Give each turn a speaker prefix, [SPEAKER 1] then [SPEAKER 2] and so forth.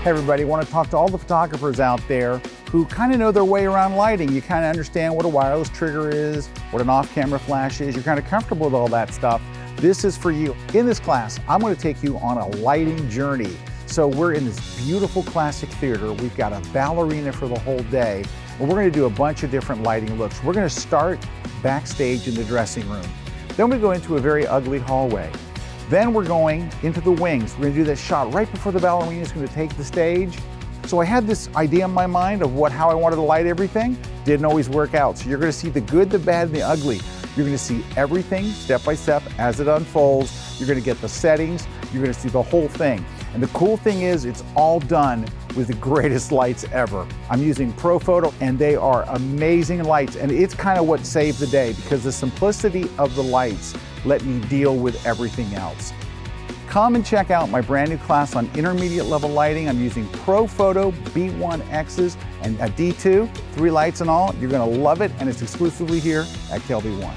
[SPEAKER 1] Hey everybody, I want to talk to all the photographers out there who kind of know their way around lighting. You kind of understand what a wireless trigger is, what an off-camera flash is. You're kind of comfortable with all that stuff. This is for you. In this class, I'm going to take you on a lighting journey. So we're in this beautiful classic theater. We've got a ballerina for the whole day, and we're going to do a bunch of different lighting looks. We're going to start backstage in the dressing room. Then we go into a very ugly hallway. Then we're going into the wings. We're going to do that shot right before the ballerina is going to take the stage. So I had this idea in my mind of how I wanted to light everything. Didn't always work out. So you're going to see the good, the bad, and the ugly. You're going to see everything step by step as it unfolds. You're going to get the settings. You're going to see the whole thing. And the cool thing is it's all done with the greatest lights ever. I'm using Profoto, and they are amazing lights. And it's kind of what saved the day, because the simplicity of the lights let me deal with everything else. Come and check out my brand new class on intermediate level lighting. I'm using Profoto B1Xs and a D2, 3 lights and all. You're going to love it, and it's exclusively here at KelbyOne.